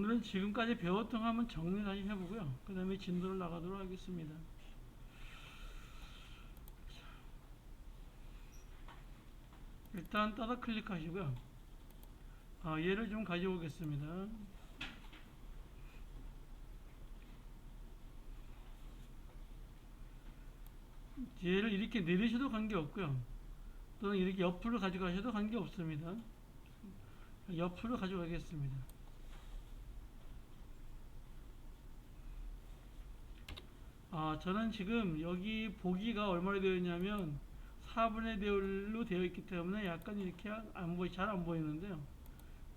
오늘은 지금까지 배웠던 거 한번 정리 다시 해보고요. 그 다음에 진도를 나가도록 하겠습니다. 일단 따다 클릭하시고요. 얘를 좀 가져오겠습니다. 얘를 이렇게 내리셔도 관계없고요. 또는 이렇게 옆으로 가져가셔도 관계없습니다. 옆으로 가져가겠습니다. 저는 지금 여기 보기가 얼마나 되어 있냐면 4분의 1로 되어 있기 때문에 약간 이렇게 잘 안 보이는데요.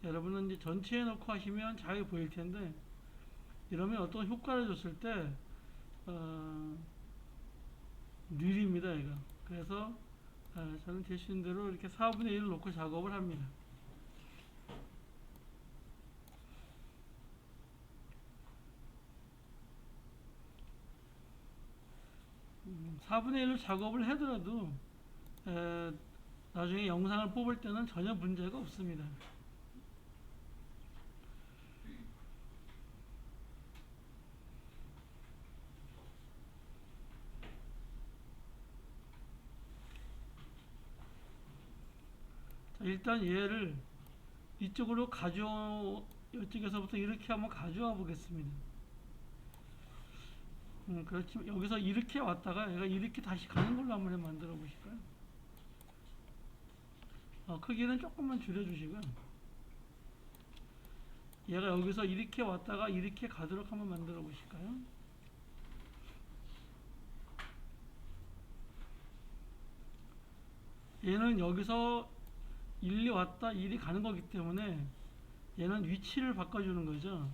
여러분은 이제 전체에 넣고 하시면 잘 보일 텐데, 이러면 어떤 효과를 줬을 때, 느립니다, 얘가. 그래서, 저는 될 수 있는 대로 이렇게 4분의 1을 놓고 작업을 합니다. 4분의 1로 작업을 하더라도, 나중에 영상을 뽑을 때는 전혀 문제가 없습니다. 자, 일단 얘를 이쪽으로 이쪽에서부터 이렇게 한번 가져와 보겠습니다. 그렇지만 여기서 이렇게 왔다가 얘가 이렇게 다시 가는 걸로 한번 만들어 보실까요? 크기는 조금만 줄여주시고요. 얘가 여기서 이렇게 왔다가 이렇게 가도록 한번 만들어 보실까요? 얘는 여기서 1이 왔다 1이 가는 거기 때문에 얘는 위치를 바꿔주는 거죠.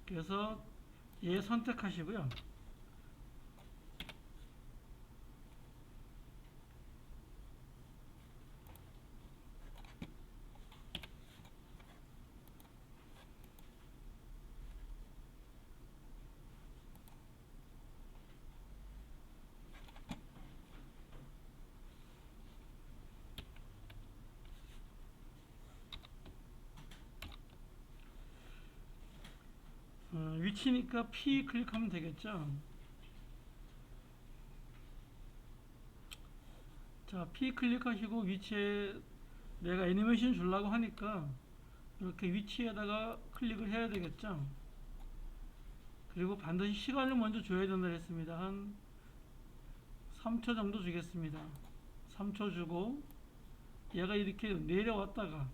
그래서 얘 선택하시고요. 위치니까 P 클릭하면 되겠죠. 자, P 클릭하시고 위치에 내가 애니메이션 주려고 하니까 이렇게 위치에다가 클릭을 해야 되겠죠. 그리고 반드시 시간을 먼저 줘야 된다 했습니다. 한 3초 정도 주겠습니다. 3초 주고 얘가 이렇게 내려왔다가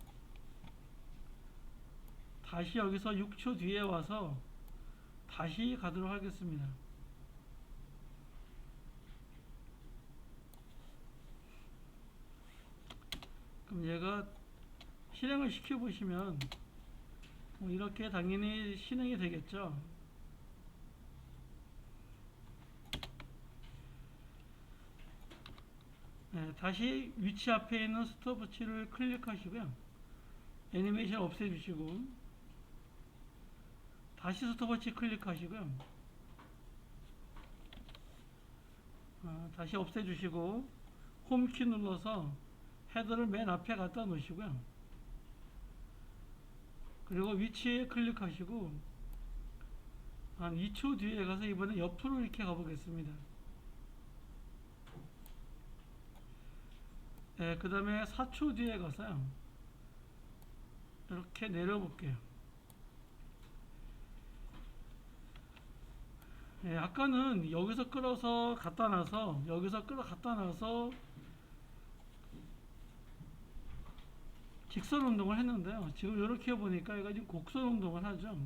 다시 여기서 6초 뒤에 와서 다시 가도록 하겠습니다. 그럼 얘가 실행을 시켜 보시면 이렇게 당연히 실행이 되겠죠. 네, 다시 위치 앞에 있는 스톱워치를 클릭하시고요. 애니메이션 없애주시고 다시 스톱워치 클릭하시고요. 다시 없애주시고 홈키 눌러서 헤더를 맨 앞에 갖다 놓으시고요. 그리고 위치에 클릭하시고 한 2초 뒤에 가서 이번에 옆으로 이렇게 가보겠습니다. 네, 그 다음에 4초 뒤에 가서요. 이렇게 내려볼게요. 네, 아까는 여기서 끌어서 갖다 놔서 여기서 끌어 갖다 놔서 직선 운동을 했는데요. 지금 이렇게 보니까 얘가 지금 곡선 운동을 하죠.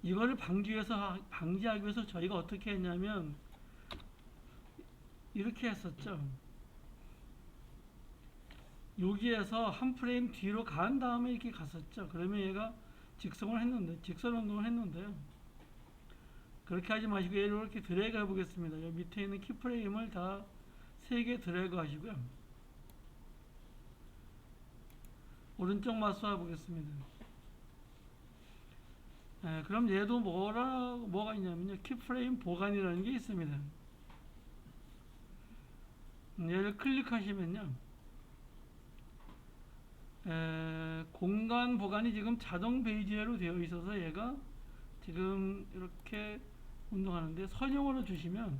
이거를 방지하기 위해서 저희가 어떻게 했냐면 이렇게 했었죠. 여기에서 한 프레임 뒤로 간 다음에 이렇게 갔었죠. 그러면 얘가 직선 운동을 했는데요. 그렇게 하지 마시고 얘를 이렇게 드래그 해 보겠습니다. 여기 밑에 있는 키프레임을 다 3개 드래그 하시고요. 오른쪽 마우스 해 보겠습니다. 네, 그럼 얘도 뭐가 있냐면요. 키프레임 보관이라는 게 있습니다. 얘를 클릭하시면요, 공간 보관이 지금 자동 베이지로 되어 있어서 얘가 지금 이렇게 운동하는데, 선형으로 주시면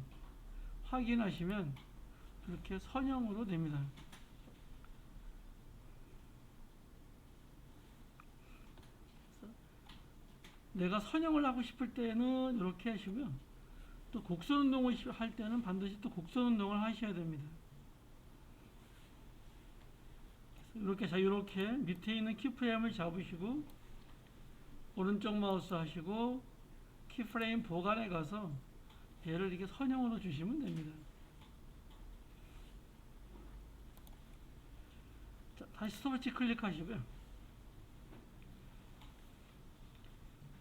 확인하시면 이렇게 선형으로 됩니다. 내가 선형을 하고 싶을 때는 이렇게 하시고요, 또 곡선 운동을 할 때는 반드시 또 곡선 운동을 하셔야 됩니다. 이렇게, 자, 이렇게 밑에 있는 키프레임을 잡으시고 오른쪽 마우스 하시고 키프레임 보관에 가서 얘를 이렇게 선형으로 주시면 됩니다. 자, 다시 스톱워치 클릭하시고요,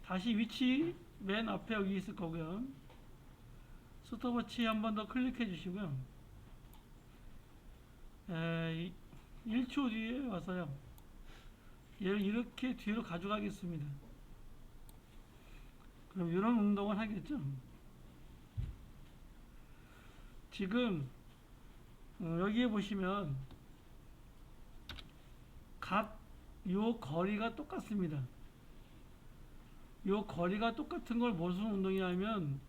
다시 위치 맨 앞에 여기 있을 거고요, 스톱워치 한 번 더 클릭해 주시고요, 1초 뒤에 와서요, 얘를 이렇게 뒤로 가져가겠습니다. 그럼 이런 운동을 하겠죠. 지금 여기에 보시면 각 요 거리가 똑같습니다. 요 거리가 똑같은 걸 무슨 운동이냐면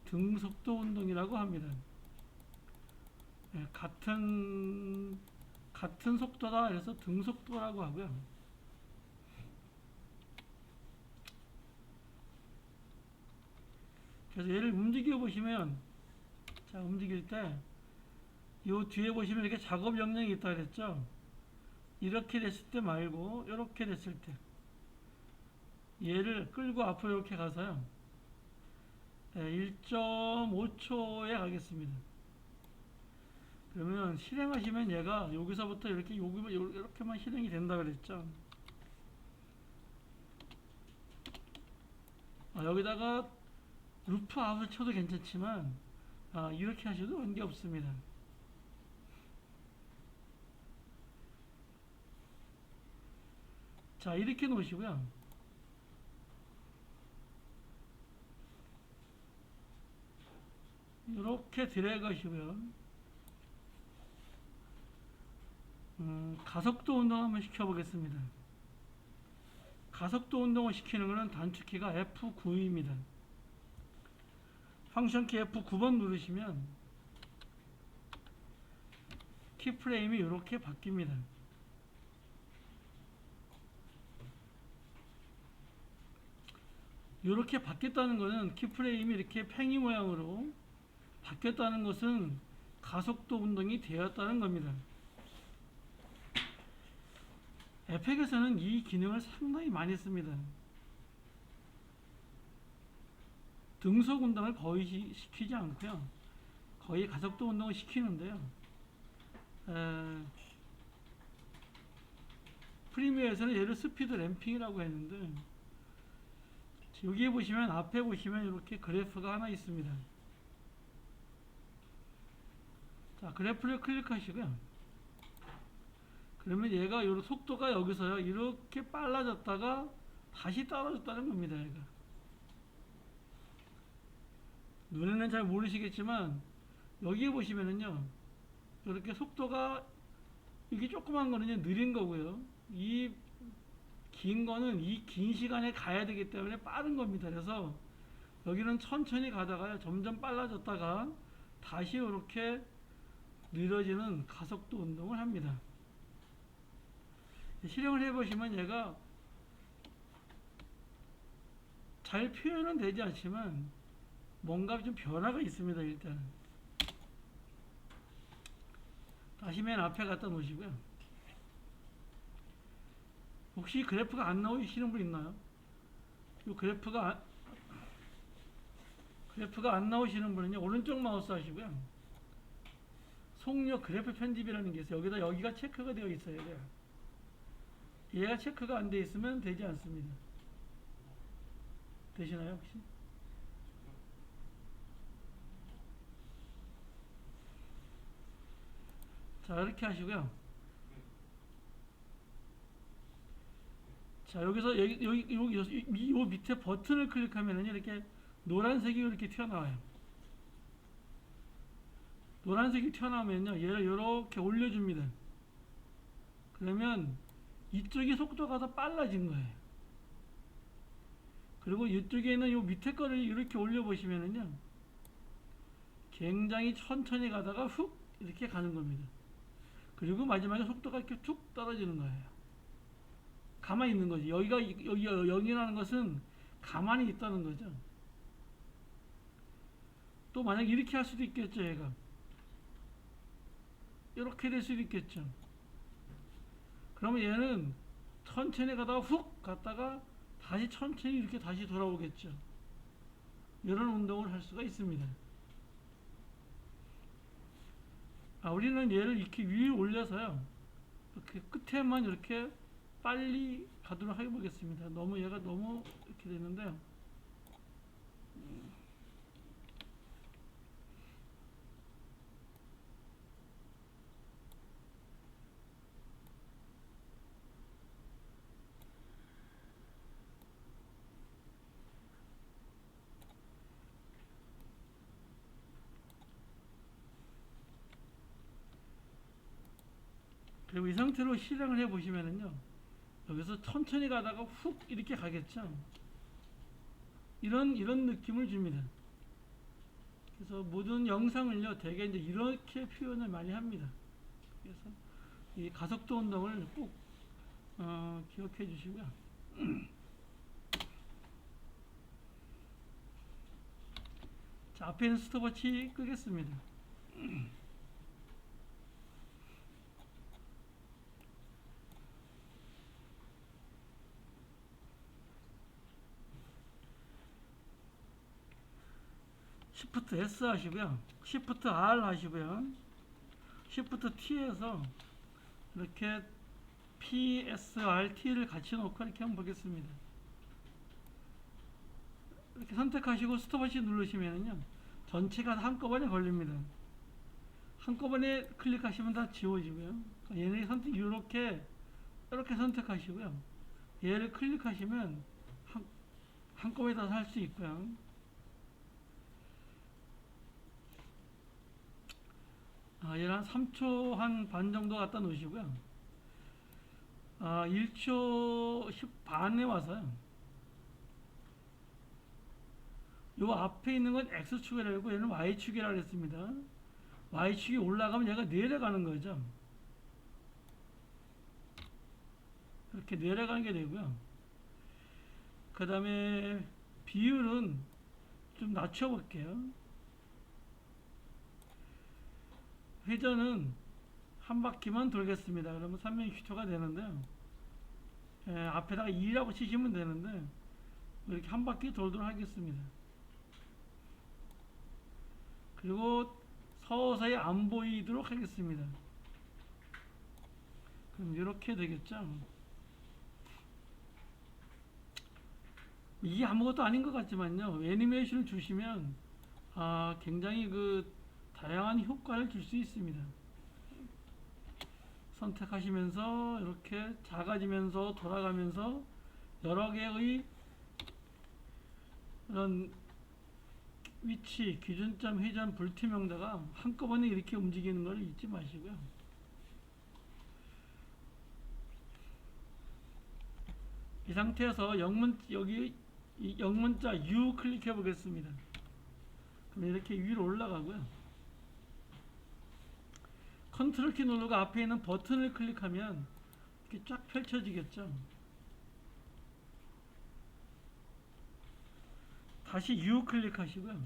등속도 운동이라고 합니다. 같은 속도다 그래서 등속도라고 하고요. 그래서 얘를 움직여 보시면, 자, 움직일 때 요 뒤에 보시면 이렇게 작업 명령이 있다 그랬죠. 이렇게 됐을 때 말고 이렇게 됐을 때 얘를 끌고 앞으로 이렇게 가서요, 1.5초에 가겠습니다. 그러면 실행하시면 얘가 여기서부터 이렇게만 실행이 된다 그랬죠. 여기다가 루프 아웃을 쳐도 괜찮지만 이렇게 하셔도 관계없습니다. 자, 이렇게 놓으시고요, 이렇게 드래그 하시고요, 가속도 운동 한번 시켜보겠습니다. 가속도 운동을 시키는 것은 단축키가 F9입니다. 펑션키 F9번 누르시면 키프레임이 이렇게 바뀝니다. 이렇게 바뀌었다는 것은 키프레임이 이렇게 팽이 모양으로 바뀌었다는 것은 가속도 운동이 되었다는 겁니다. 에펙에서는 이 기능을 상당히 많이 씁니다. 등속 운동을 거의 시키지 않고요, 거의 가속도 운동을 시키는데요, 프리미어에서는 얘를 스피드 램핑이라고 했는데, 여기에 보시면, 앞에 보시면 이렇게 그래프가 하나 있습니다. 자, 그래프를 클릭하시고요, 그러면 얘가 속도가 여기서요 이렇게 빨라졌다가 다시 떨어졌다는 겁니다. 얘가 눈에는 잘 모르시겠지만 여기에 보시면은요, 이렇게 속도가, 이게 조그만 거는요 느린 거고요, 이 긴 거는 이 긴 시간에 가야 되기 때문에 빠른 겁니다. 그래서 여기는 천천히 가다가요 점점 빨라졌다가 다시 이렇게 느려지는 가속도 운동을 합니다. 실행을 해보시면 얘가 잘 표현은 되지 않지만 뭔가 좀 변화가 있습니다. 일단은 다시 맨 앞에 갖다 놓으시고요, 혹시 그래프가 안 나오시는 분 있나요? 이 그래프가 안 나오시는 분은요, 오른쪽 마우스 하시고요, 속력 그래프 편집이라는 게 있어요. 여기가 체크가 되어 있어야 돼요. 얘가 체크가 안 되어 있으면 되지 않습니다. 되시나요, 혹시? 자, 이렇게 하시고요. 자, 여기서 요 밑에 버튼을 클릭하면은 이렇게 노란색이 이렇게 튀어나와요. 노란색이 튀어나오면요, 얘를 이렇게 올려줍니다. 그러면 이쪽이 속도가 더 빨라진 거예요. 그리고 이쪽에는 요 밑에 거를 이렇게 올려보시면은요, 굉장히 천천히 가다가 훅 이렇게 가는 겁니다. 그리고 마지막에 속도가 이렇게 툭 떨어지는 거예요. 가만히 있는 거지. 여기 0이라는 것은 가만히 있다는 거죠. 또 만약 이렇게 할 수도 있겠죠, 얘가. 이렇게 될 수도 있겠죠. 그러면 얘는 천천히 가다가 훅 갔다가 다시 천천히 이렇게 다시 돌아오겠죠. 이런 운동을 할 수가 있습니다. 우리는 얘를 이렇게 위로 올려서요, 이렇게 끝에만 이렇게 빨리 가도록 해보겠습니다. 얘가 너무 이렇게 되는데요. 그리고 이 상태로 실행을 해 보시면은요, 여기서 천천히 가다가 훅 이렇게 가겠죠. 이런 느낌을 줍니다. 그래서 모든 영상을요, 대개 이제 이렇게 표현을 많이 합니다. 그래서 이 가속도 운동을 꼭 기억해 주시고요. 자, 앞에 있는 스톱워치 끄겠습니다. Shift S 하시고요. Shift R 하시고요. Shift T에서 이렇게 PSRT를 같이 놓고 이렇게 한번 보겠습니다. 이렇게 선택하시고 스톱워치 누르시면요, 전체가 한꺼번에 걸립니다. 한꺼번에 클릭하시면 다 지워지고요. 얘네 선택 이렇게 선택하시고요. 얘를 클릭하시면 한꺼번에 다 할 수 있고요. 얘를 한 3초 한 반 정도 갖다 놓으시고요. 1초 10 반에 와서요, 요 앞에 있는 건 X축이라고 얘는 Y축이라고 했습니다. Y축이 올라가면 얘가 내려가는 거죠. 이렇게 내려가는 게 되고요. 그 다음에 비율은 좀 낮춰 볼게요. 회전은 한 바퀴만 돌겠습니다. 그러면 360초가 되는데요. 앞에다가 2라고 치시면 되는데, 이렇게 한 바퀴 돌도록 하겠습니다. 그리고 서서히 안 보이도록 하겠습니다. 그럼 이렇게 되겠죠. 이게 아무것도 아닌 것 같지만요, 애니메이션을 주시면 굉장히 다양한 효과를 줄 수 있습니다. 선택하시면서 이렇게 작아지면서 돌아가면서 여러 개의 이런 위치, 기준점, 회전, 불투명도가 한꺼번에 이렇게 움직이는 걸 잊지 마시고요. 이 상태에서 여기 이 영문자 U 클릭해 보겠습니다. 그럼 이렇게 위로 올라가고요. 컨트롤 키 누르고 앞에 있는 버튼을 클릭하면 이렇게 쫙 펼쳐지겠죠. 다시 U 클릭하시고요.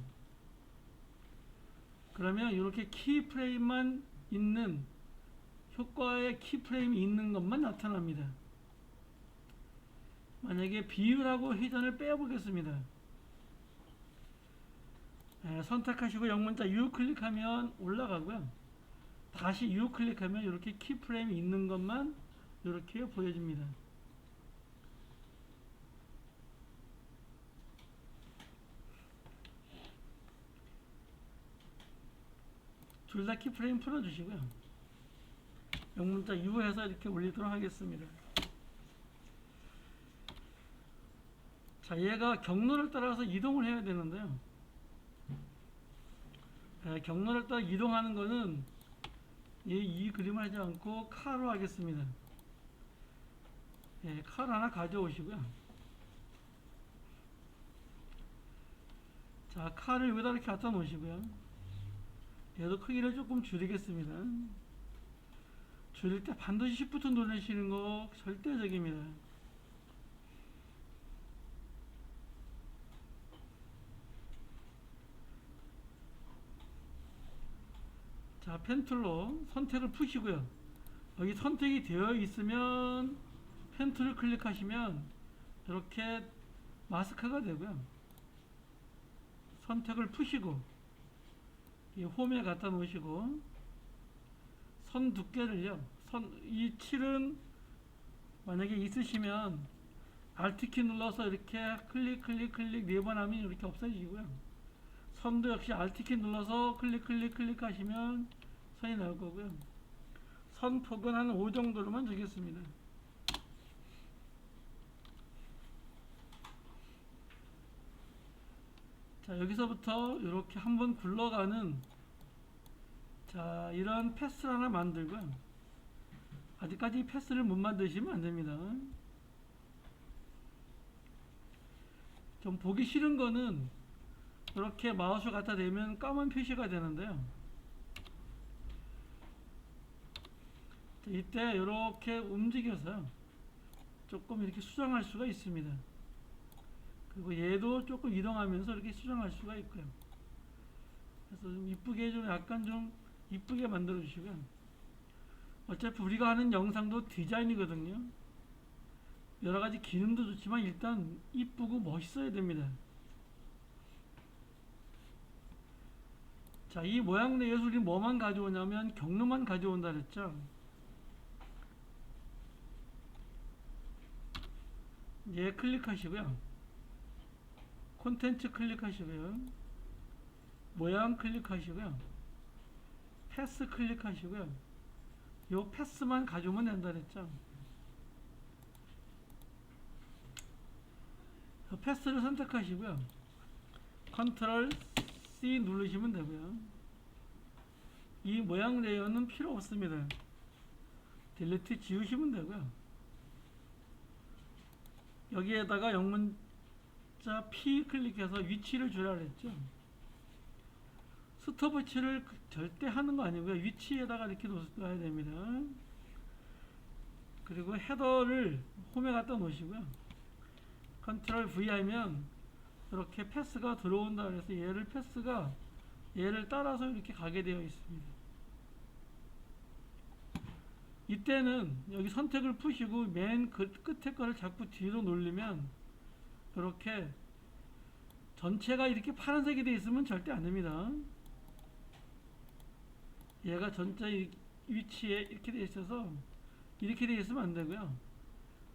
그러면 이렇게 키프레임만 있는, 효과의 키프레임이 있는 것만 나타납니다. 만약에 비율하고 회전을 빼보겠습니다. 선택하시고 영문자 U 클릭하면 올라가고요. 다시 U 클릭하면 이렇게 키프레임이 있는 것만 이렇게 보여집니다. 둘 다 키프레임 풀어주시고요. 영문자 U 해서 이렇게 올리도록 하겠습니다. 자, 얘가 경로를 따라서 이동을 해야 되는데요. 경로를 따라 이동하는 거는 이 그림을 하지 않고 카로 하겠습니다. 칼 하나 가져오시고요. 자, 칼을 여기다 이렇게 갖다 놓으시고요. 얘도 크기를 조금 줄이겠습니다. 줄일 때 반드시 Shift 누르시는 거 절대적입니다. 자, 펜툴로 선택을 푸시고요. 여기 선택이 되어 있으면 펜툴을 클릭하시면 이렇게 마스크가 되고요. 선택을 푸시고 이 홈에 갖다 놓으시고 선 두께를요. 이 7은 만약에 있으시면 Alt키 눌러서 이렇게 클릭 4번 하면 이렇게 없어지고요. 선도 역시 Alt키 눌러서 클릭 하시면 선이 나올 거고요. 선 폭은 한 5 정도로만 주겠습니다. 자, 여기서부터 이렇게 한번 굴러가는 자, 이런 패스를 하나 만들고요. 아직까지 패스를 못 만드시면 안 됩니다. 좀 보기 싫은 거는 이렇게 마우스 갖다 대면 까만 표시가 되는데요. 자, 이때 이렇게 움직여서 조금 이렇게 수정할 수가 있습니다. 그리고 얘도 조금 이동하면서 이렇게 수정할 수가 있고요. 그래서 좀 이쁘게 좀 약간 좀 이쁘게 만들어 주시고요. 어차피 우리가 하는 영상도 디자인이거든요. 여러 가지 기능도 좋지만 일단 이쁘고 멋있어야 됩니다. 자, 이 모양 내에서 우리 뭐만 가져오냐면 경로만 가져온다 그랬죠. 얘 클릭하시고요. 콘텐츠 클릭하시고요. 모양 클릭하시고요. 패스 클릭하시고요. 요 패스만 가져오면 된다 그랬죠. 패스를 선택하시고요. 컨트롤 C 누르시면 되고요. 이 모양 레이어는 필요 없습니다. 딜리트 지우시면 되고요. 여기에다가 영문자 P 클릭해서 위치를 주라 그랬죠. 스톱워치를 절대 하는 거 아니고요. 위치에다가 이렇게 놓아야 됩니다. 그리고 헤더를 홈에 갖다 놓으시고요. 컨트롤 V 하면 이렇게 패스가 들어온다 그래서 얘를 따라서 이렇게 가게 되어 있습니다. 이때는 여기 선택을 푸시고 맨 끝에 거를 자꾸 뒤로 누르면 이렇게 전체가 이렇게 파란색이 되어 있으면 절대 안 됩니다. 얘가 전체 위치에 이렇게 되어 있어서 이렇게 되어 있으면 안 되고요.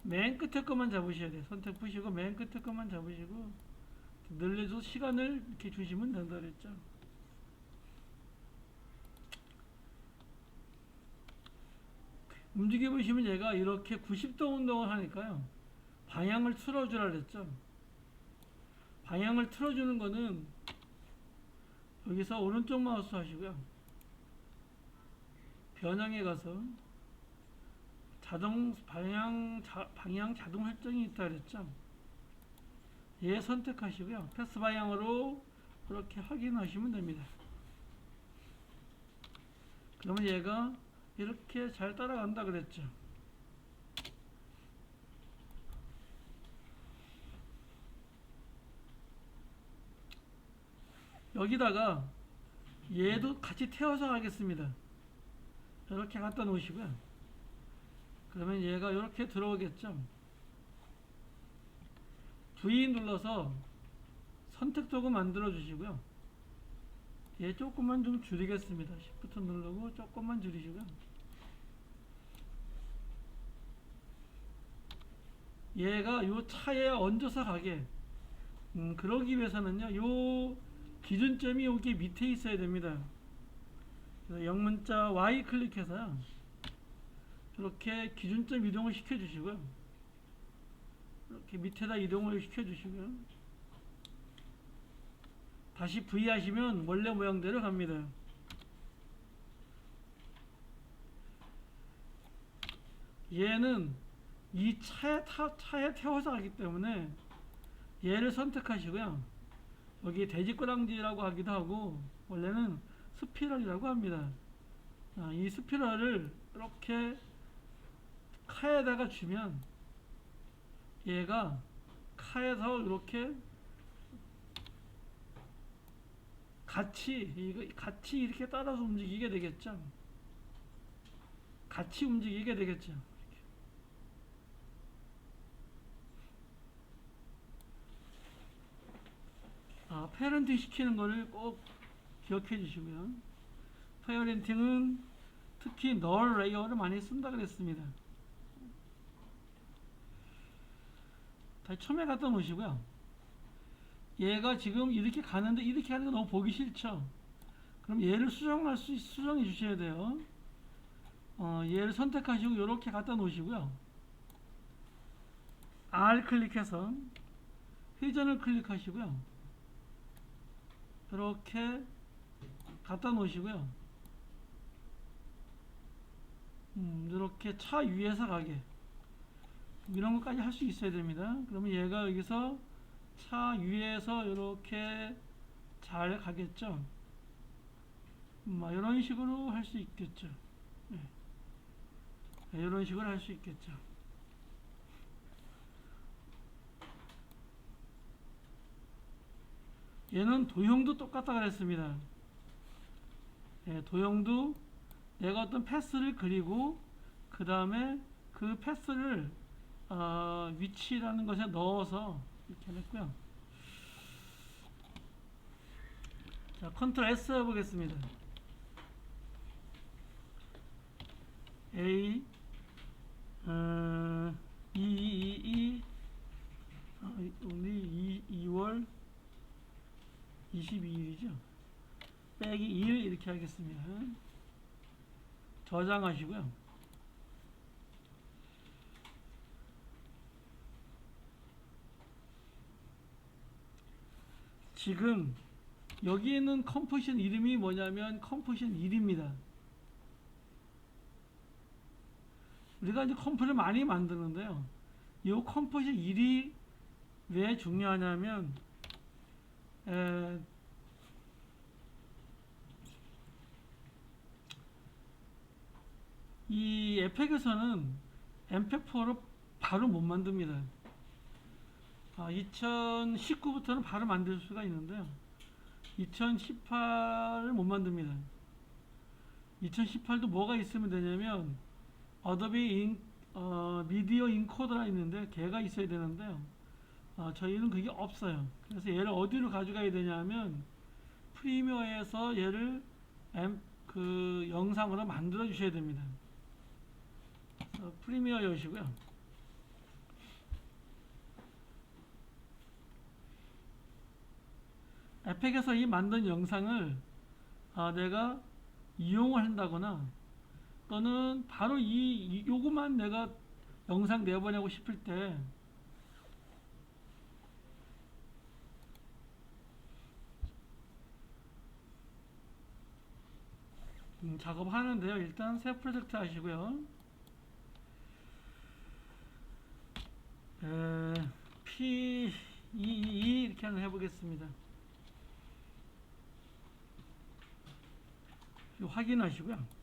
맨 끝에 것만 잡으셔야 돼요. 선택 푸시고 맨 끝에 것만 잡으시고 늘려서 시간을 이렇게 주시면 된다 그랬죠. 움직여 보시면 얘가 이렇게 90도 운동을 하니까요. 방향을 틀어주라 그랬죠. 방향을 틀어주는 거는 여기서 오른쪽 마우스 하시고요. 변형에 가서 방향 자동 설정이 있다 그랬죠. 얘 선택하시고요. 패스 방향으로 그렇게 확인하시면 됩니다. 그러면 얘가 이렇게 잘 따라간다 그랬죠. 여기다가 얘도 같이 태워서 가겠습니다. 이렇게 갖다 놓으시고요. 그러면 얘가 이렇게 들어오겠죠. V 눌러서 선택 도구 만들어 주시고요. 얘 조금만 좀 줄이겠습니다. Shift 누르고 조금만 줄이시고요. 얘가 요 차에 얹어서 가게 그러기 위해서는요. 요 기준점이 여기 밑에 있어야 됩니다. 그래서 영문자 Y 클릭해서요. 이렇게 기준점 이동을 시켜 주시고요. 이렇게 밑에다 이동을 시켜 주시고요. 다시 V 하시면 원래 모양대로 갑니다. 얘는 이 차에 태워서 가기 때문에 얘를 선택하시고요. 여기 돼지꼬랑지라고 하기도 하고 원래는 스피럴이라고 합니다. 이 스피럴을 이렇게 카에다가 주면 얘가 카에서 이렇게 같이 이렇게 따라서 움직이게 되겠죠. 같이 움직이게 되겠죠. 페어렌팅 시키는 거를 꼭 기억해 주시고요. 페어렌팅은 특히 널 레이어를 많이 쓴다 그랬습니다. 다시 처음에 갖다 놓으시고요. 얘가 지금 이렇게 가는데 이렇게 하는 거 너무 보기 싫죠? 그럼 얘를 수정해 주셔야 돼요. 얘를 선택하시고 이렇게 갖다 놓으시고요. R 클릭해서 회전을 클릭하시고요. 이렇게 갖다 놓으시고요. 이렇게 차 위에서 가게 이런 것까지 할 수 있어야 됩니다. 그러면 얘가 여기서 차 위에서 이렇게 잘 가겠죠. 이런 식으로 할 수 있겠죠. 네. 이런 식으로 할 수 있겠죠. 얘는 도형도 똑같다 그랬습니다. 예, 도형도 내가 어떤 패스를 그리고 그 다음에 그 패스를 위치라는 것에 넣어서 이렇게 했고요. 자, 컨트롤 S 해보겠습니다. A 2월 22일이죠. 빼기 1 이렇게 하겠습니다. 저장하시고요. 지금 여기 있는 컴포지션 이름이 뭐냐면 컴포지션 1입니다. 우리가 이제 컴포를 많이 만드는데요. 이 컴포지션 1이 왜 중요하냐면 이 에펙에서는 엠팩4로 바로 못 만듭니다. 2019부터는 바로 만들 수가 있는데요. 2018을 못 만듭니다. 2018도 뭐가 있으면 되냐면 어도비 미디어 인코더가 있는데 걔가 있어야 되는데요. 저희는 그게 없어요. 그래서 얘를 어디로 가져가야 되냐면 프리미어에서 얘를 그 영상으로 만들어 주셔야 됩니다. 프리미어 여시고요. 에펙에서 이 만든 영상을 내가 이용을 한다거나 또는 바로 요거만 내가 영상 내보내고 싶을 때 작업하는데요. 일단 새 프로젝트 하시고요. P22 이렇게 한번 해보겠습니다. 확인하시고요.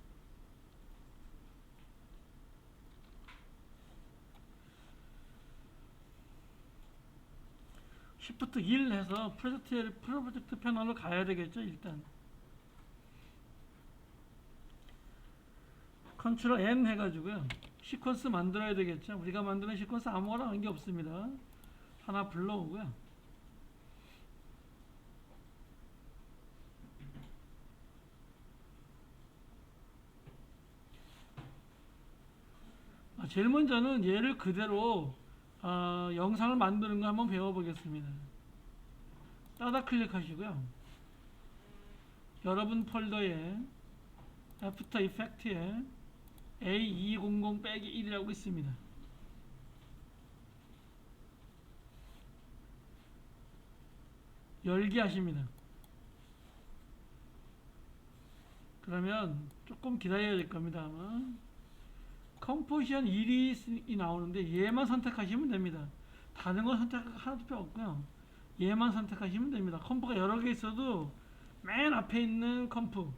Shift 1 해서 프로젝트 패널로 가야 되겠죠. 일단 컨트롤 N 해가지고요. 시퀀스 만들어야 되겠죠. 우리가 만드는 시퀀스 아무거나 하는 게 없습니다. 하나 불러오고요. 제일 먼저는 얘를 그대로 영상을 만드는 거 한번 배워보겠습니다. 따다 클릭하시고요. 여러분 폴더에 애프터 이펙트에 A200-1이라고 있습니다. 열기 하십니다. 그러면 조금 기다려야 될 겁니다. 아마. 컴포지션 1이 나오는데 얘만 선택하시면 됩니다. 다른 건 선택하나도 필요 없고요. 얘만 선택하시면 됩니다. 컴프가 여러 개 있어도 맨 앞에 있는 컴프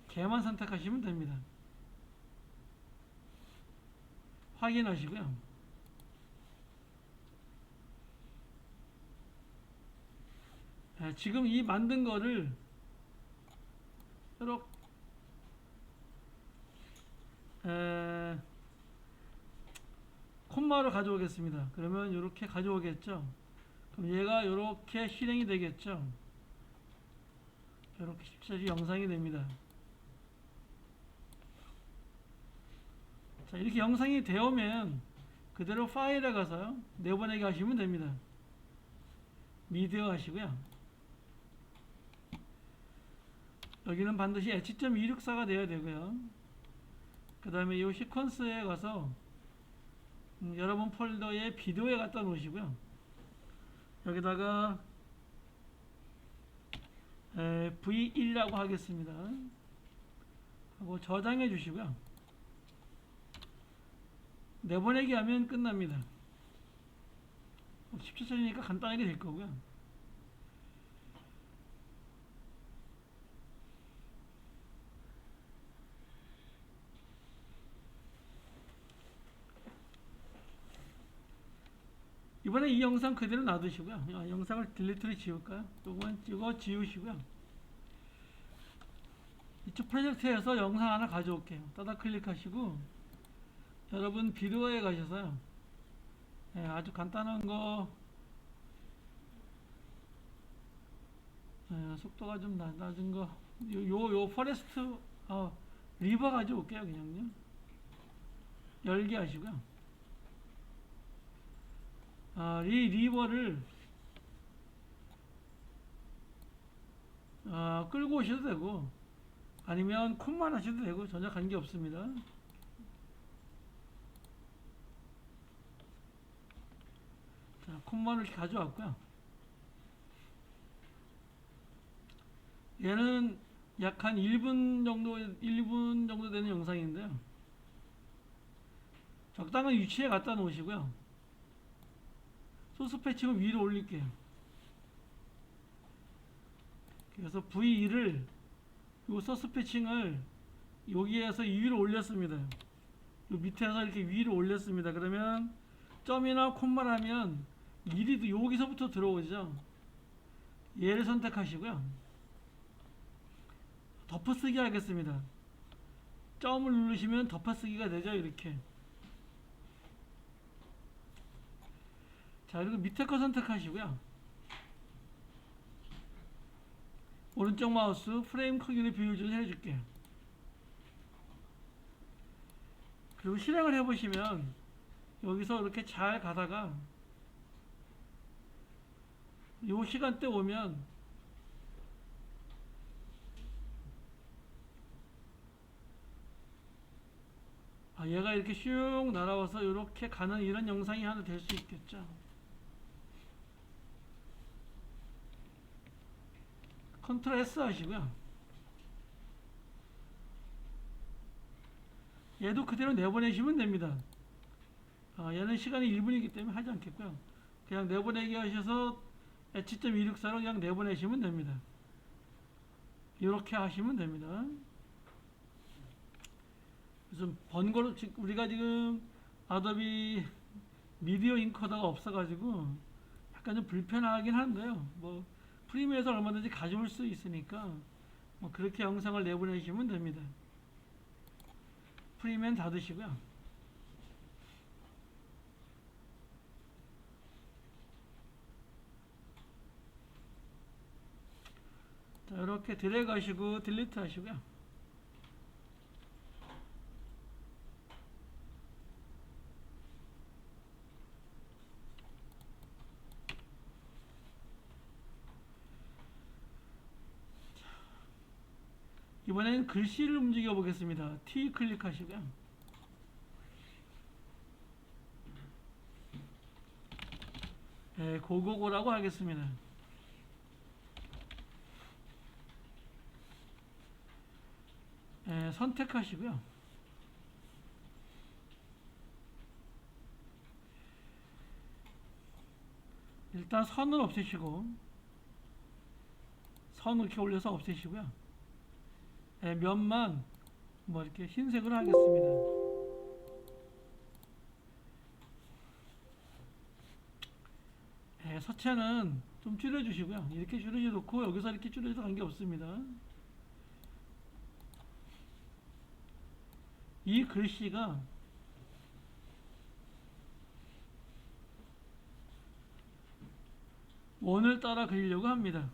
걔만 선택하시면 됩니다. 확인하시고요. 지금 이 만든 거를 이렇게 콤마로 가져오겠습니다. 그러면 이렇게 가져오겠죠. 그럼 얘가 이렇게 실행이 되겠죠. 이렇게 10짜리 영상이 됩니다. 자, 이렇게 영상이 되오면 그대로 파일에 가서 내보내기 하시면 됩니다. 미디어 하시고요. 여기는 반드시 H.264가 되어야 되고요. 그 다음에 이 시퀀스에 가서 여러분 폴더에 비디오에 갖다 놓으시고요. 여기다가 V1이라고 하겠습니다. 하고 저장해 주시고요. 내보내기 하면 끝납니다. 10초짜리니까 간단하게 될 거고요. 이번에 이 영상 그대로 놔두시고요. 영상을 딜리트를 지울까요? 이거 지우시고요. 이쪽 프로젝트에서 영상 하나 가져올게요. 따다 클릭하시고 여러분 비디오에 가셔서요. 아주 간단한 거 속도가 좀 낮은 거 요 포레스트 리버 가져올게요. 그냥요. 열기 하시고요. 이 리버를 끌고 오셔도 되고 아니면 콤만 하셔도 되고 전혀 관계 없습니다. 자, 콤만을 이렇게 가져왔고요. 얘는 약 한 1분 정도 되는 영상인데요. 적당한 위치에 갖다 놓으시고요. 소스 패칭을 위로 올릴게요. 그래서 V2를 요 소스 패칭을 여기에서 위로 올렸습니다. 요 밑에서 이렇게 위로 올렸습니다. 그러면 점이나 콤만 하면 일이 여기서부터 들어오죠. 얘를 선택하시고요. 덮어쓰기 하겠습니다. 점을 누르시면 덮어쓰기가 되죠. 이렇게. 자, 그리고 밑에 거 선택하시고요. 오른쪽 마우스 프레임 크기를 비율 좀 해줄게요. 그리고 실행을 해보시면 여기서 이렇게 잘 가다가 요 시간대 오면 얘가 이렇게 슉 날아와서 이렇게 가는 이런 영상이 하나 될 수 있겠죠. 컨트롤 S 하시고요. 얘도 그대로 내보내시면 됩니다. 얘는 시간이 1분이기 때문에 하지 않겠고요. 그냥 내보내기 하셔서 H.264로 그냥 내보내시면 됩니다. 이렇게 하시면 됩니다. 좀 번거로 우리가 지금 아도비 미디어 인코더가 없어가지고 약간 좀 불편하긴 한데요. 뭐 프리미어에서 얼마든지 가져올 수 있으니까 뭐 그렇게 영상을 내보내시면 됩니다. 프리미엄 닫으시고요. 자, 이렇게 드래그 하시고 딜리트 하시고요. 이번엔 글씨를 움직여 보겠습니다. T 클릭하시고요. 고고고라고 하겠습니다. 선택하시고요. 일단 선을 없애시고, 선 이렇게 올려서 없애시고요. 면만 뭐 이렇게 흰색으로 하겠습니다. 서체는 좀 줄여주시고요. 이렇게 줄여줘 놓고 여기서 이렇게 줄여도 관계없습니다. 이 글씨가 원을 따라 그리려고 합니다.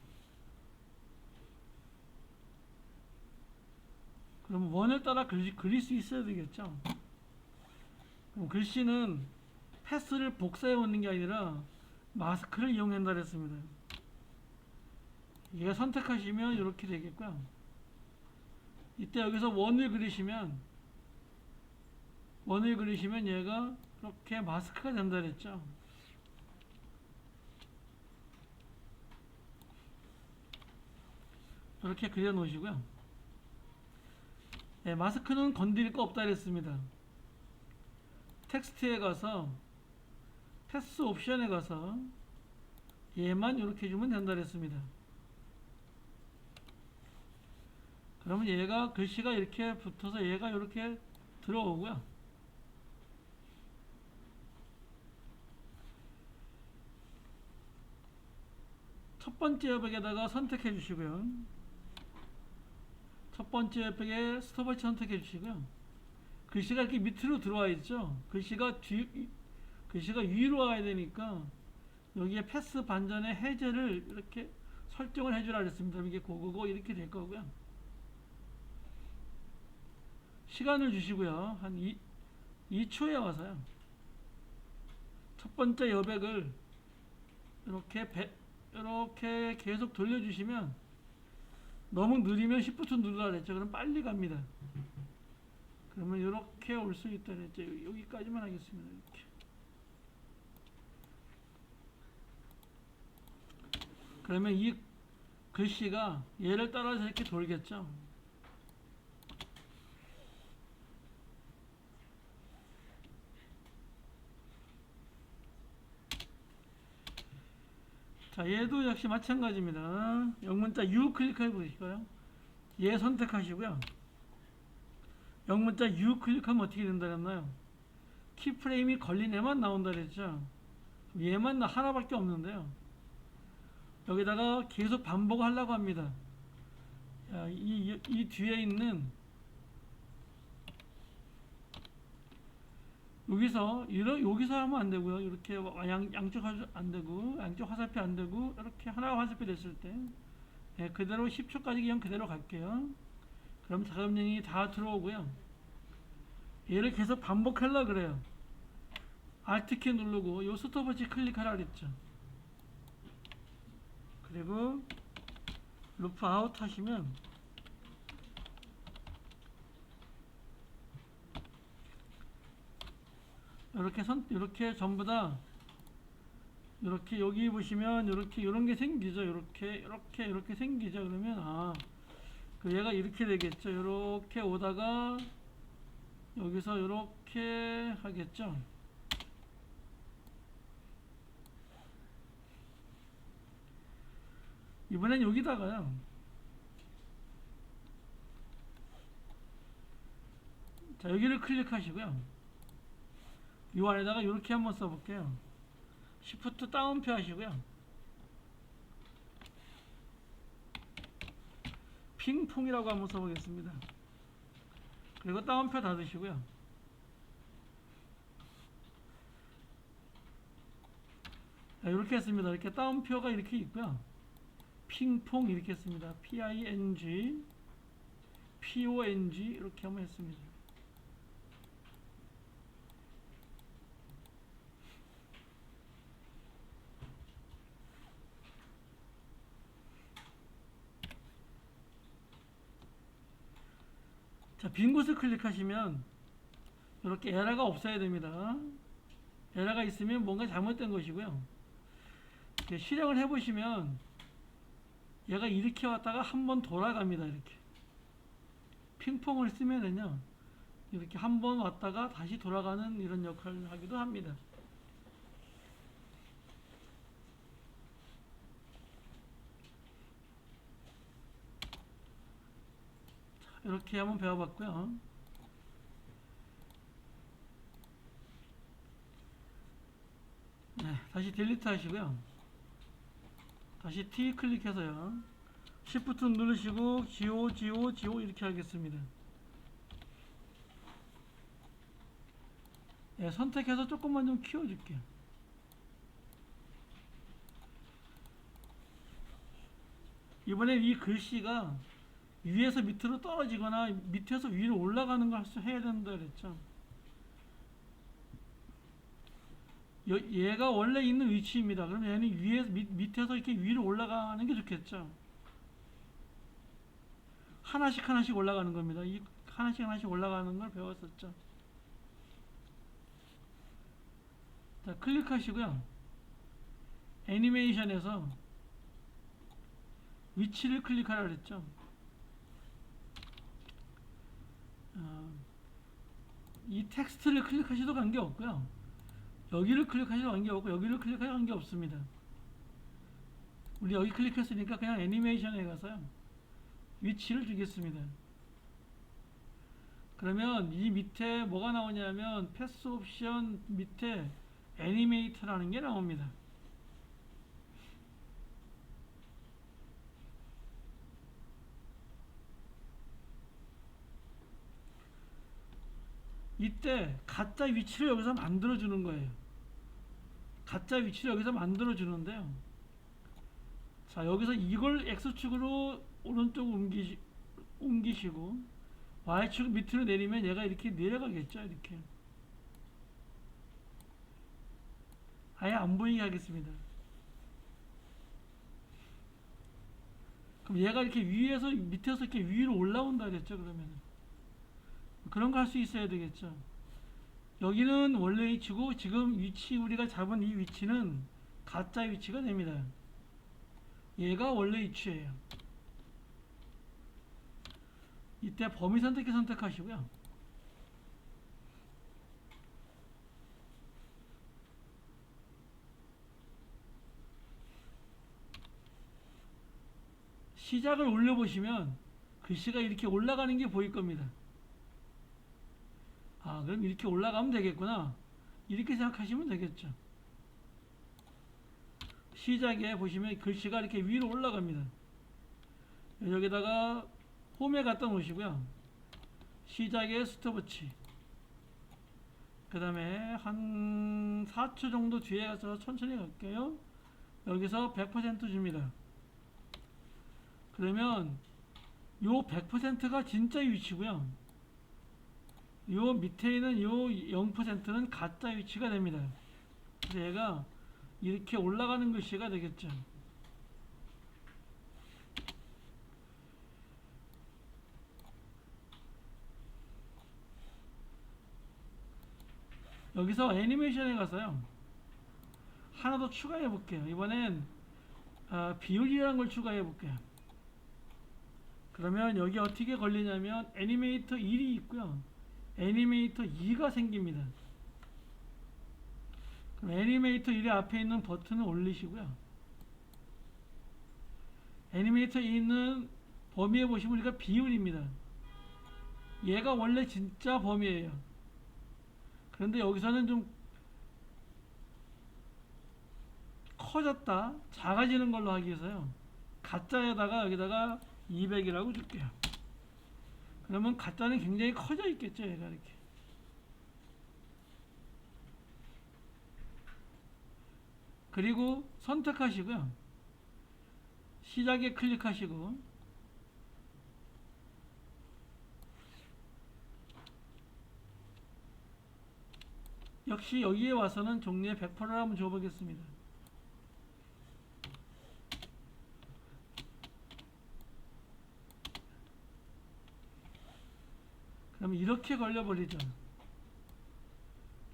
그럼 원을 따라 그릴 수 있어야 되겠죠. 그럼 글씨는 패스를 복사해 오는 게 아니라 마스크를 이용한다 그랬습니다. 이게 선택하시면 이렇게 되겠고요. 이때 여기서 원을 그리시면 얘가 이렇게 마스크가 된다 그랬죠. 이렇게 그려 놓으시고요. 마스크는 건드릴 거 없다 그랬습니다. 텍스트에 가서 패스 옵션에 가서 얘만 이렇게 주면 된다 그랬습니다. 그러면 얘가 글씨가 이렇게 붙어서 얘가 이렇게 들어오고요. 첫 번째 여백에다가 선택해 주시고요. 첫 번째 여백에 스톱워치 선택해 주시고요. 글씨가 이렇게 밑으로 들어와 있죠. 글씨가 위로 와야 되니까 여기에 패스 반전의 해제를 이렇게 설정을 해주라 그랬습니다. 이게 고고고 이렇게 될 거고요. 시간을 주시고요. 한 2초에 와서요. 첫 번째 여백을 이렇게 계속 돌려주시면, 너무 느리면 Shift 누르라 그랬죠. 그럼 빨리 갑니다. 그러면 이렇게 올 수 있다 그랬죠. 여기까지만 하겠습니다. 이렇게. 그러면 이 글씨가 얘를 따라서 이렇게 돌겠죠. 자, 얘도 역시 마찬가지입니다. 영문자 U 클릭해 보실까요? 얘 선택하시고요. 영문자 U 클릭하면 어떻게 된다 그랬나요? 키프레임이 걸린 애만 나온다 그랬죠. 얘만 하나밖에 없는데요. 여기다가 계속 반복하려고 합니다. 자, 이 뒤에 있는 여기서 하면 안 되고요. 이렇게 양쪽 안 되고, 양쪽 화살표 안 되고, 이렇게 하나 화살표 됐을 때, 그대로 10초까지 그냥 그대로 갈게요. 그럼 작업량이 다 들어오고요. 얘를 계속 반복하려고 그래요. Alt키 누르고 요 스톱워치 클릭하라 그랬죠. 그리고 루프 아웃 하시면 이렇게 전부 다 이렇게 여기 보시면 이렇게 이런 게 생기죠. 이렇게 생기죠. 그러면 그 얘가 이렇게 되겠죠. 이렇게 오다가 여기서 이렇게 하겠죠. 이번엔 여기다가요. 자, 여기를 클릭하시고요. 이 안에다가 이렇게 한번 써볼게요. Shift 다운표 하시고요. 핑퐁이라고 한번 써보겠습니다. 그리고 다운표 닫으시고요. 자, 이렇게 했습니다. 이렇게 다운표가 이렇게 있고요. 핑퐁 이렇게 했습니다. PING, PONG 이렇게 한번 했습니다. 자, 빈 곳을 클릭하시면 이렇게 에러가 없어야 됩니다. 에러가 있으면 뭔가 잘못된 것이고요. 실행을 해보시면 얘가 이렇게 왔다가 한번 돌아갑니다. 이렇게 핑퐁을 쓰면은요, 이렇게 한 번 왔다가 다시 돌아가는 이런 역할을 하기도 합니다. 이렇게 한번 배워봤고요. 네, 다시 딜리트 하시고요. 다시 T 클릭해서요. Shift 누르시고 GO 이렇게 하겠습니다. 네, 선택해서 조금만 좀 키워줄게요. 이번에 이 글씨가 위에서 밑으로 떨어지거나 밑에서 위로 올라가는 걸 해야 된다 그랬죠. 얘가 원래 있는 위치입니다. 그럼 얘는 밑에서 이렇게 위로 올라가는 게 좋겠죠. 하나씩 하나씩 올라가는 겁니다. 이 하나씩 하나씩 올라가는 걸 배웠었죠. 자, 클릭하시고요. 애니메이션에서 위치를 클릭하라 그랬죠. 이 텍스트를 클릭하셔도 관계없고요. 여기를 클릭하셔도 관계없고 여기를 클릭하셔도 관계없습니다. 우리 여기 클릭했으니까 그냥 애니메이션에 가서요. 위치를 주겠습니다. 그러면 이 밑에 뭐가 나오냐면 패스 옵션 밑에 애니메이터라는 게 나옵니다. 이때 가짜 위치를 여기서 만들어 주는 거예요. 가짜 위치를 여기서 만들어 주는데요. 자, 여기서 이걸 X축으로 오른쪽 옮기시고 Y축 밑으로 내리면 얘가 이렇게 내려가겠죠. 이렇게 아예 안 보이게 하겠습니다. 그럼 얘가 이렇게 위에서 밑에서 이렇게 위로 올라온다 그랬죠. 그러면 그런 거 할 수 있어야 되겠죠. 여기는 원래 위치고 지금 위치 우리가 잡은 이 위치는 가짜 위치가 됩니다. 얘가 원래 위치예요. 이때 범위 선택기 선택하시고요. 시작을 올려보시면 글씨가 이렇게 올라가는 게 보일 겁니다. 아, 그럼 이렇게 올라가면 되겠구나. 이렇게 생각하시면 되겠죠. 시작에 보시면 글씨가 이렇게 위로 올라갑니다. 여기다가 홈에 갖다 놓으시고요. 시작에 스톱워치. 그 다음에 한 4초 정도 뒤에 가서 천천히 갈게요. 여기서 100% 줍니다. 그러면 요 100%가 진짜 위치고요. 요 밑에 있는 요 0%는 가짜 위치가 됩니다. 그래서 얘가 이렇게 올라가는 글씨가 되겠죠. 여기서 애니메이션에 가서요. 하나 더 추가해 볼게요. 이번엔 비율이라는 걸 추가해 볼게요. 그러면 여기 어떻게 걸리냐면 애니메이터 1이 있고요. 애니메이터 2가 생깁니다. 그럼 애니메이터 1의 앞에 있는 버튼을 올리시고요. 애니메이터 2에 있는 범위에 보시면 우리가 비율입니다. 얘가 원래 진짜 범위예요. 그런데 여기서는 좀 커졌다, 작아지는 걸로 하기 위해서요. 가짜에다가 여기다가 200이라고 줄게요. 그러면 가짜는 굉장히 커져 있겠죠. 얘가 이렇게. 그리고 선택하시고요. 시작에 클릭하시고 역시 여기에 와서는 종류의 100%를 한번 줘보겠습니다. 그럼 이렇게 걸려버리죠.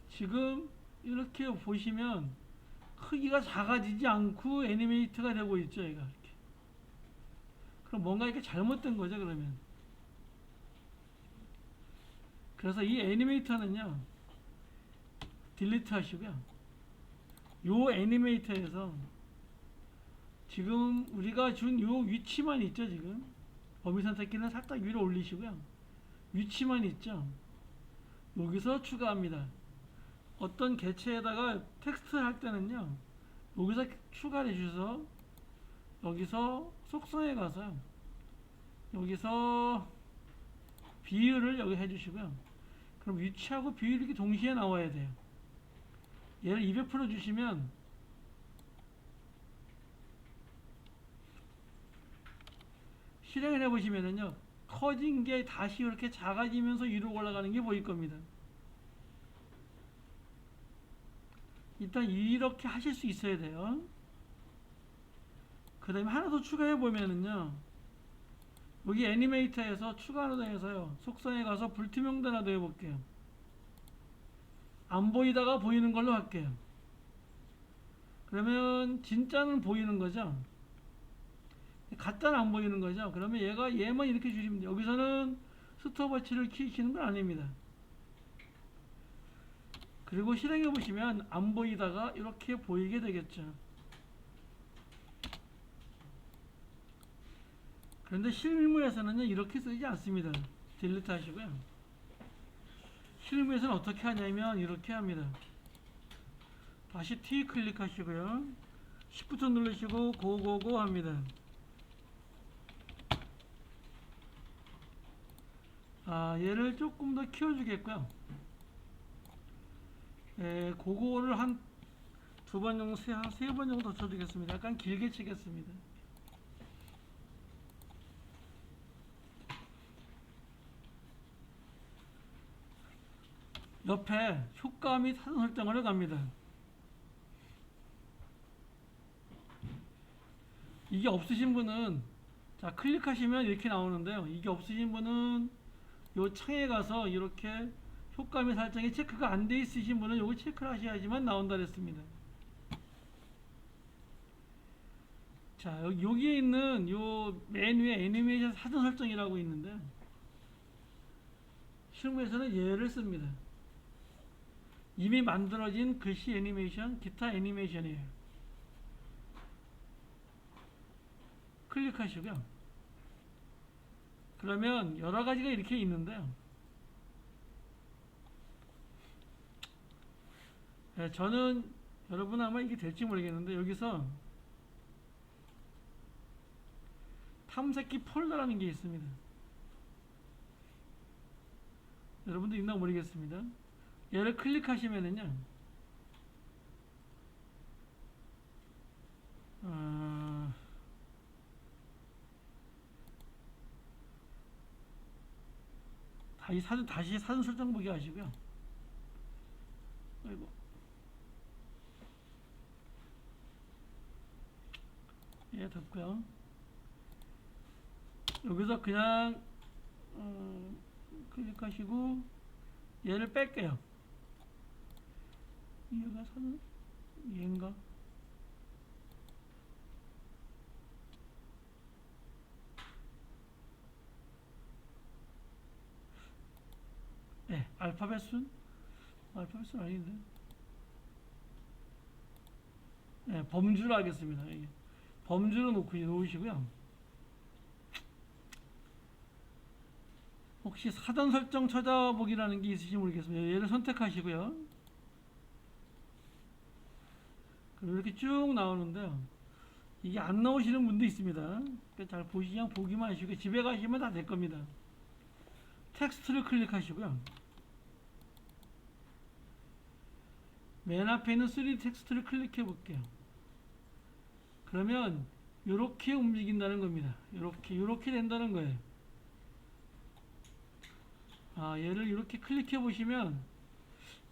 지금 이렇게 보시면 크기가 작아지지 않고 애니메이트가 되고 있죠. 얘가 이렇게. 그럼 뭔가 이렇게 잘못된 거죠. 그러면 그래서 이 애니메이터는요, 딜리트 하시고요. 요 애니메이터에서 지금 우리가 준 요 위치만 있죠, 지금. 범위 선택기는 살짝 위로 올리시고요. 위치만 있죠. 여기서 추가합니다. 어떤 개체에다가 텍스트를 할 때는요, 여기서 추가를 해주셔서 여기서 속성에 가서 여기서 비율을 여기 해주시고요. 그럼 위치하고 비율이 동시에 나와야 돼요. 얘를 200% 주시면 실행을 해보시면은요, 커진 게 다시 이렇게 작아지면서 위로 올라가는 게 보일 겁니다. 일단 이렇게 하실 수 있어야 돼요. 그 다음에 하나 더 추가해 보면은요, 여기 애니메이터에서 추가로 해서요, 속성에 가서 불투명도나 해 볼게요. 안 보이다가 보이는 걸로 할게요. 그러면 진짜는 보이는 거죠. 가짜는 안 보이는 거죠. 그러면 얘만 이렇게 주시면 돼요. 여기서는 스톱워치를 키시는 건 아닙니다. 그리고 실행해 보시면 안 보이다가 이렇게 보이게 되겠죠. 그런데 실무에서는요, 이렇게 쓰지 않습니다. 딜리트 하시고요. 실무에서는 어떻게 하냐면 이렇게 합니다. 다시 T 클릭하시고요. Shift 누르시고 고고고 합니다. 얘를 조금 더 키워주겠고요. 고거를 한 두 번 정도, 한 세 번 정도 더 쳐주겠습니다. 약간 길게 치겠습니다. 옆에 효과 및 사전 설정을 갑니다. 이게 없으신 분은, 자, 클릭하시면 이렇게 나오는데요. 이게 없으신 분은 요 창에 가서 이렇게 효과 및 설정이 체크가 안 돼 있으신 분은 요거 체크를 하셔야지만 나온다 그랬습니다. 자, 여기에 있는 요 맨 위에 애니메이션 사전 설정이라고 있는데, 실무에서는 얘를 씁니다. 이미 만들어진 글씨 애니메이션, 기타 애니메이션이에요. 클릭하시고요. 그러면 여러 가지가 이렇게 있는데요. 저는 여러분 아마 이게 될지 모르겠는데, 여기서 탐색기 폴더라는 게 있습니다. 여러분도 있나 모르겠습니다. 얘를 클릭하시면은요, 다시 사전 설정 보기 하시고요. 아이고. 예, 덮고요. 여기서 그냥 클릭하시고 얘를 뺄게요. 얘가 사전, 얘인가? 네, 알파벳 순 아닌데. 네, 범주로 하겠습니다. 범주로 놓으시고요. 혹시 사전 설정 찾아보기라는 게 있으신지 모르겠습니다. 얘를 선택하시고요. 그리고 이렇게 쭉 나오는데요. 이게 안 나오시는 분도 있습니다. 그러니까 잘 보기만 하시고 집에 가시면 다 될 겁니다. 텍스트를 클릭하시고요. 맨 앞에 있는 3D 텍스트를 클릭해 볼게요. 그러면 이렇게 움직인다는 겁니다. 이렇게 된다는 거예요. 얘를 이렇게 클릭해 보시면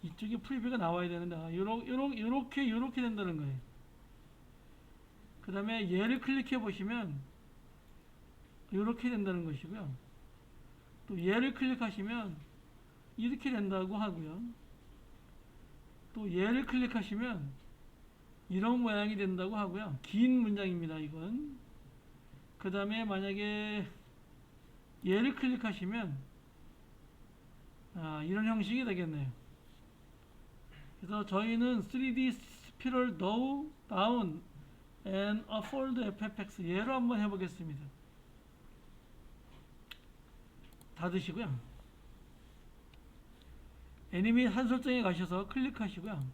이쪽에 프리뷰가 나와야 되는데, 이렇게 된다는 거예요. 그 다음에 얘를 클릭해 보시면 이렇게 된다는 것이고요. 또 얘를 클릭하시면 이렇게 된다고 하고요. 또 얘를 클릭하시면 이런 모양이 된다고 하고요. 긴 문장입니다, 이건. 그 다음에 만약에 얘를 클릭하시면 이런 형식이 되겠네요. 그래서 저희는 3D 스피럴 now, down and a fold FFX 얘로 한번 해보겠습니다. 닫으시고요. 애니메이트 한 설정에 가셔서 클릭하시고요.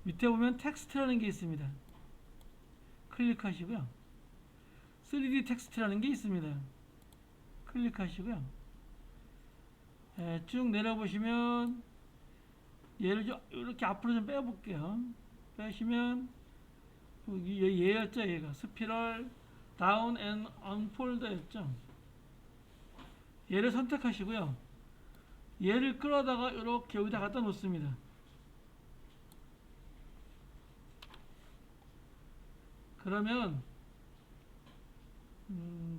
밑에 보면 텍스트라는 게 있습니다. 클릭하시고요. 3D 텍스트라는 게 있습니다. 클릭하시고요. 쭉 내려보시면 얘를 이렇게 앞으로 좀 빼볼게요. 빼시면 얘였죠. 얘가 스피럴 다운 앤 언폴더였죠. 얘를 선택하시고요. 얘를 끌어다가 이렇게 여기다 갖다 놓습니다. 그러면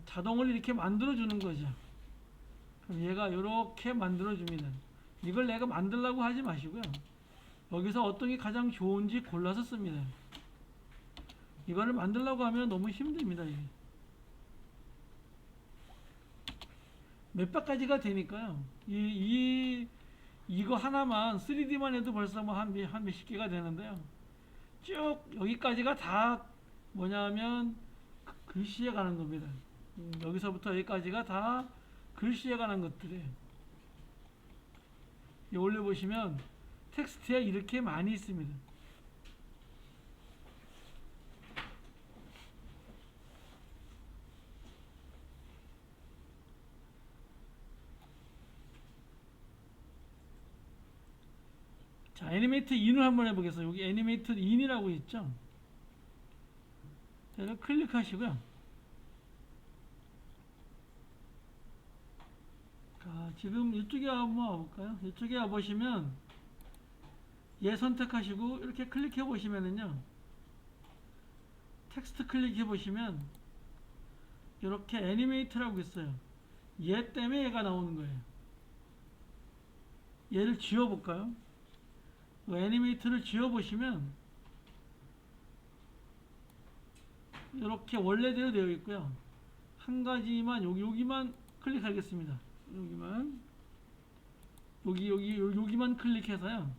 자동으로 이렇게 만들어 주는 거죠. 그럼 얘가 이렇게 만들어 줍니다. 이걸 내가 만들라고 하지 마시고요. 여기서 어떤 게 가장 좋은지 골라서 씁니다. 이거를 만들라고 하면 너무 힘듭니다. 이게. 몇 가지가 되니까요. 이거 하나만 3D만 해도 벌써 뭐 한 몇십 개가 되는데요. 쭉 여기까지가 다 뭐냐면 글씨에 관한 겁니다. 여기서부터 여기까지가 다 글씨에 관한 것들이에요. 올려보시면 텍스트에 이렇게 많이 있습니다. 자, 애니메이트 인을 한번 해보겠습니다. 여기 애니메이트 인이라고 있죠. 얘를 클릭하시고요. 자, 지금 이쪽에 한번 와볼까요? 이쪽에 와보시면 얘 선택하시고 이렇게 클릭해 보시면은요. 텍스트 클릭해 보시면 이렇게 애니메이트라고 있어요. 얘 때문에 얘가 나오는 거예요. 얘를 지워볼까요? 애니메이트를 지워보시면 이렇게 원래대로 되어 있고요. 한 가지만 여기만 클릭하겠습니다. 여기만 클릭해서요.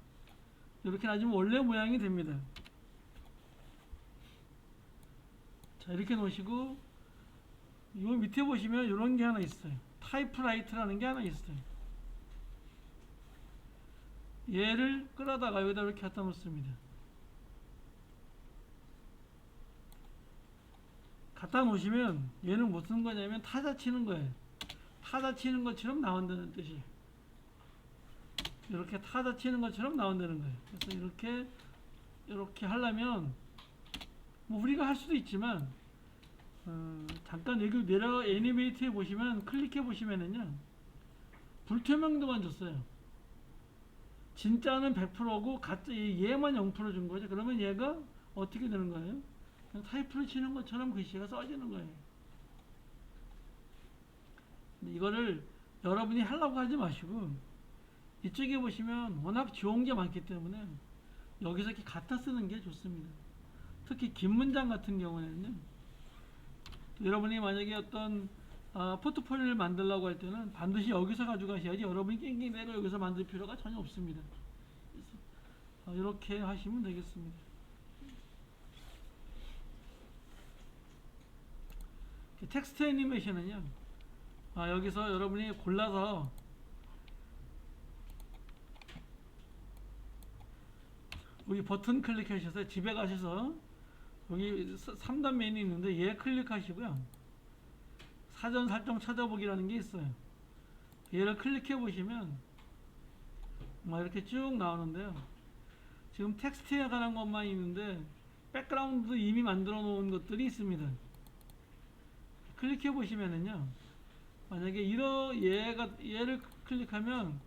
이렇게 놔주면 원래 모양이 됩니다. 자, 이렇게 놓으시고 요 밑에 보시면 이런 게 하나 있어요. 타이프라이트라는 게 하나 있어요. 얘를 끌어다가 여기다 이렇게 갖다 놓습니다. 갖다 놓으시면 얘는 무슨 거냐면 타자 치는 거예요. 타자 치는 것처럼 나온다는 뜻이에요. 이렇게 타자 치는 것처럼 나온다는 거예요. 그래서 이렇게 하려면 뭐 우리가 할 수도 있지만 잠깐 여기 내려 애니메이트에 보시면 클릭해 보시면은요 불투명도만 줬어요. 진짜는 100%고 가짜 얘만 0% 준 거죠. 그러면 얘가 어떻게 되는 거예요? 그냥 타이프를 치는 것처럼 글씨가 써지는 거예요. 이거를 여러분이 하려고 하지 마시고 이쪽에 보시면 워낙 좋은 게 많기 때문에 여기서 이렇게 갖다 쓰는 게 좋습니다. 특히 긴 문장 같은 경우에는요. 여러분이 만약에 어떤 포트폴리오를 만들려고 할 때는 반드시 여기서 가져가셔야지 여러분이 낑낑대고 여기서 만들 필요가 전혀 없습니다. 그래서 이렇게 하시면 되겠습니다. 텍스트 애니메이션은요. 여기서 여러분이 골라서 여기 버튼 클릭하셔서 집에 가셔서 여기 3단 메뉴 있는데 얘 클릭하시고요. 사전 설정 찾아보기라는 게 있어요. 얘를 클릭해 보시면 이렇게 쭉 나오는데요. 지금 텍스트에 관한 것만 있는데 백그라운드도 이미 만들어 놓은 것들이 있습니다. 클릭해 보시면은요. 만약에 얘를 클릭하면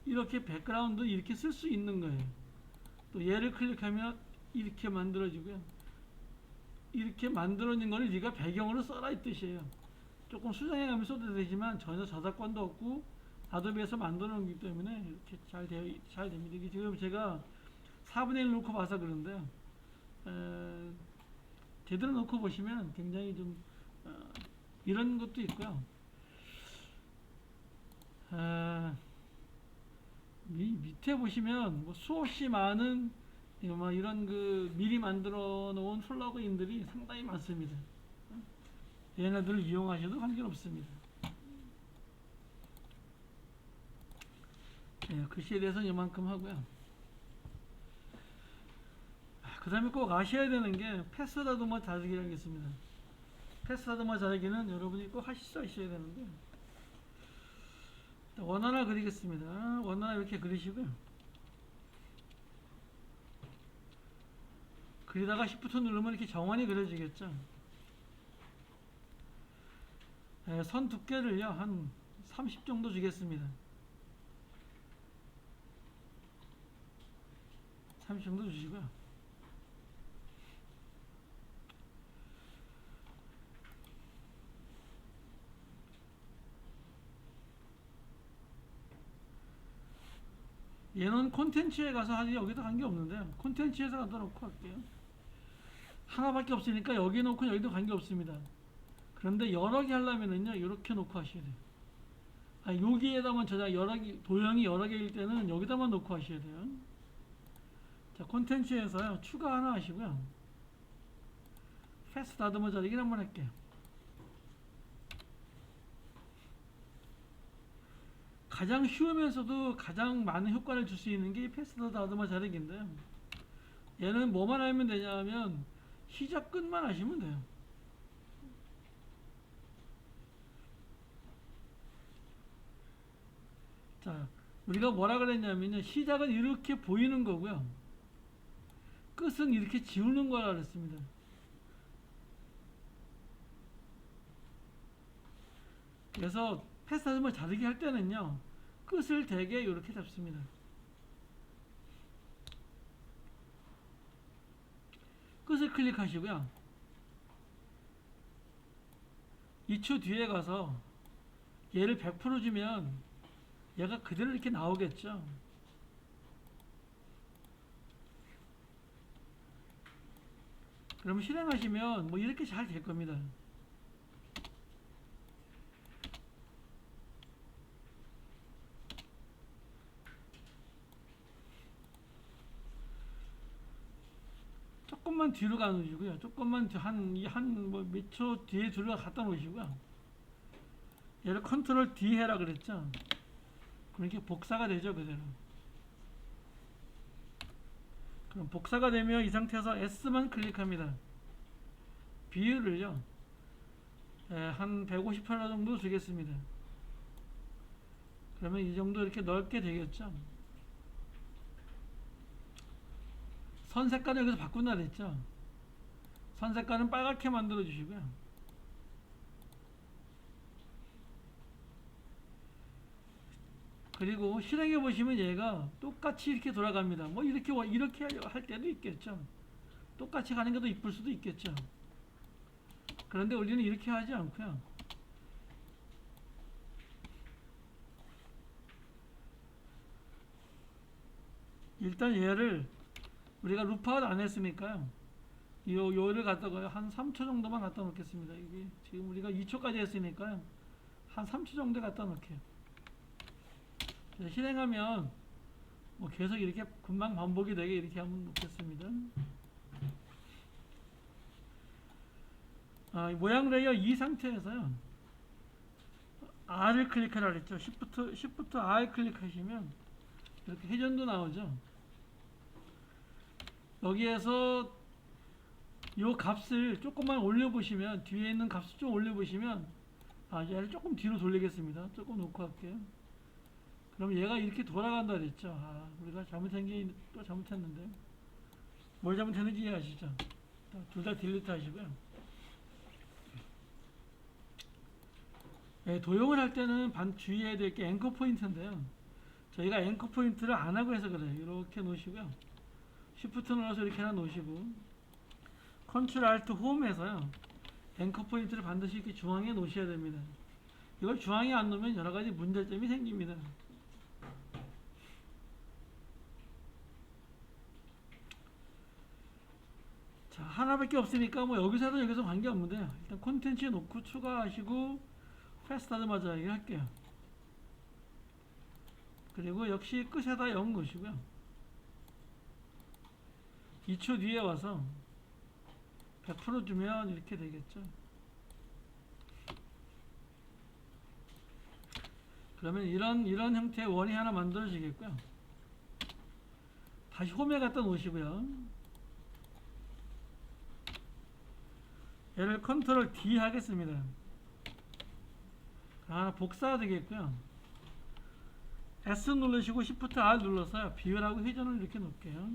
이렇게 백그라운드 이렇게 쓸 수 있는 거예요. 또 얘를 클릭하면 이렇게 만들어지고요. 이렇게 만들어진 거를 네가 배경으로 써라 이 뜻이에요. 조금 수정해 가면 써도 되지만 전혀 저작권도 없고 아도비에서 만들어 놓은 거기 때문에 이렇게 잘 됩니다. 이게 지금 제가 4분의 1 놓고 봐서 그런데요. 제대로 놓고 보시면 굉장히 좀 이런 것도 있고요. 아, 밑에 보시면 뭐 수없이 많은 뭐 이런 그 미리 만들어 놓은 플러그인들이 상당히 많습니다. 얘네들을 이용하셔도 관계없습니다. 예, 글씨에 대해서는 이만큼 하고요. 그 다음에 꼭 아셔야 되는 게 패스다드머 자르기라는 게 있습니다. 패스다드머 자르기는 여러분이 꼭 하셔야 되는데, 원 하나 그리겠습니다. 원 하나 이렇게 그리시고요. 그리다가 Shift 누르면 이렇게 정원이 그려지겠죠. 예, 선 두께를요 한 30 정도 주겠습니다. 30 정도 주시고요. 얘는 콘텐츠에 가서 하지 여기다 한 게 없는데요. 콘텐츠에서 갖다 놓고 할게요. 하나밖에 없으니까 여기 놓고 여기도 관계 없습니다. 그런데 여러 개 하려면은요 이렇게 놓고 하셔야 돼요. 여기에다만 저장 도형이 여러 개일 때는 여기다만 놓고 하셔야 돼요. 자, 콘텐츠에서요 추가 하나 하시고요. 패스 다듬어 자르기를 한번 할게요. 가장 쉬우면서도 가장 많은 효과를 줄 수 있는 게 패스 다듬어 자르기인데요. 얘는 뭐만 하면 되냐면 시작 끝만 하시면 돼요. 자, 우리가 뭐라 그랬냐면요. 시작은 이렇게 보이는 거고요. 끝은 이렇게 지우는 거라 그랬습니다. 그래서 패스다듬어 자르기 할 때는요. 끝을 대개 이렇게 잡습니다. 끝을 클릭하시고요. 2초 뒤에 가서 얘를 100% 주면 얘가 그대로 이렇게 나오겠죠. 그러면 실행하시면 뭐 이렇게 잘 될 겁니다. 조금만 뒤로 가 놓으시고요. 조금만 뭐 몇 초 뒤에 들어 갖다 놓으시고요. 얘를 컨트롤 D 해라 그랬죠. 그렇게 복사가 되죠, 그대로. 그럼 복사가 되면 이 상태에서 S만 클릭합니다. 비율을요, 한 158 정도 주겠습니다. 그러면 이 정도 이렇게 넓게 되겠죠. 선 색깔을 여기서 바꾼다 그랬죠. 선 색깔은 빨갛게 만들어 주시고요. 그리고 실행해 보시면 얘가 똑같이 이렇게 돌아갑니다. 뭐 이렇게 할 때도 있겠죠. 똑같이 가는 게 더 이쁠 수도 있겠죠. 그런데 우리는 이렇게 하지 않고요. 일단 얘를 우리가 루프아웃 안 했으니까요. 요를 갖다가 한 3초 정도만 갖다 놓겠습니다. 이게 지금 우리가 2초까지 했으니까요. 한 3초 정도 갖다 놓게요. 실행하면 뭐 계속 이렇게 금방 반복이 되게 이렇게 한번 놓겠습니다. 모양 레이어 이 상태에서요. R을 클릭하라 그랬죠. Shift R 클릭하시면 이렇게 회전도 나오죠. 여기에서 요 값을 조금만 올려보시면, 뒤에 있는 값을 좀 올려보시면, 얘를 조금 뒤로 돌리겠습니다. 조금 놓고 할게요. 그럼 얘가 이렇게 돌아간다 그랬죠. 우리가 잘못한 게 또 잘못했는데, 뭘 잘못했는지 이해하시죠? 둘 다 딜리트 하시고요. 도용을 할 때는 주의해야 될 게 앵커 포인트인데요. 저희가 앵커 포인트를 안 하고 해서 그래요. 이렇게 놓으시고요. Shift 눌러서 이렇게 하나 놓으시고, 컨트롤 알트 홈에서요. 앵커 포인트를 반드시 이렇게 중앙에 놓으셔야 됩니다. 이걸 중앙에 안 놓으면 여러 가지 문제점이 생깁니다. 자, 하나밖에 없으니까 뭐 여기서 관계없는데요. 일단 콘텐츠에 놓고 추가하시고 패스트하자마자 얘기할게요. 그리고 역시 끝에다 0 넣으시고요. 2초 뒤에 와서 100% 주면 이렇게 되겠죠. 그러면 이런 형태의 원이 하나 만들어지겠고요. 다시 홈에 갖다 놓으시고요. 얘를 컨트롤 D 하겠습니다. 하나 복사가 되겠고요. S 누르시고 Shift R 눌러서요. 비율하고 회전을 이렇게 놓을게요.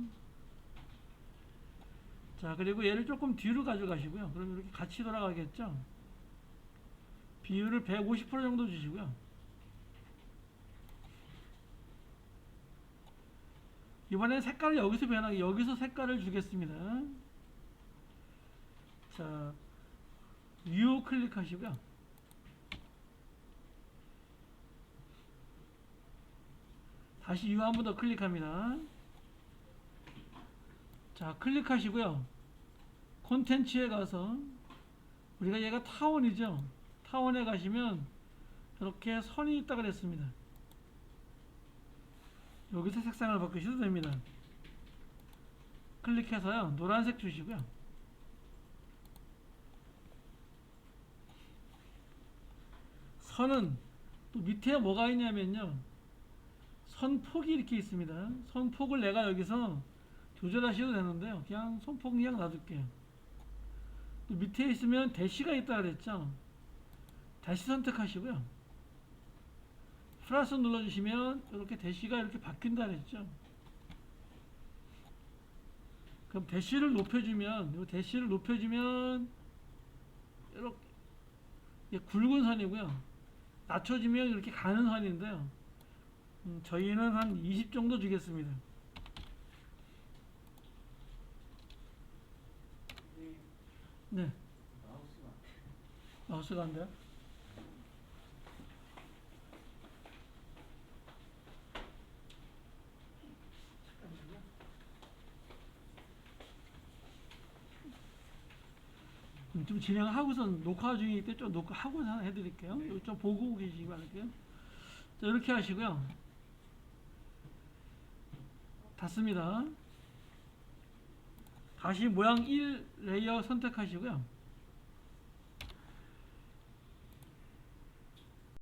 자, 그리고 얘를 조금 뒤로 가져가시고요. 그럼 이렇게 같이 돌아가겠죠. 비율을 150% 정도 주시고요. 이번엔 색깔을 여기서 변하게, 여기서 색깔을 주겠습니다. 자, U 클릭하시고요. 다시 U 한 번 더 클릭합니다. 자, 클릭하시고요. 콘텐츠에 가서 우리가 얘가 타원이죠. 타원에 가시면 이렇게 선이 있다 그랬습니다. 여기서 색상을 바꾸셔도 됩니다. 클릭해서요. 노란색 주시고요. 선은 또 밑에 뭐가 있냐면요. 선폭이 이렇게 있습니다. 선폭을 내가 여기서 조절하셔도 되는데요. 그냥 선폭 그냥 놔둘게요. 또 밑에 있으면 대시가 있다 그랬죠. 다시 선택하시고요. 플러스 눌러주시면 이렇게 대시가 이렇게 바뀐다 그랬죠. 그럼 대시를 높여주면, 이 대시를 높여주면 이렇게 굵은 선이고요. 낮춰주면 이렇게 가는 선인데요. 저희는 한 20 정도 주겠습니다. 네. 마우스가 안 돼요? 좀 진행하고서 녹화 중이기 때문에 좀 녹화하고 해드릴게요. 네. 좀 보고 계시기 바랄게요. 자, 이렇게 하시고요. 닫습니다. 다시 모양 1 레이어 선택하시고요.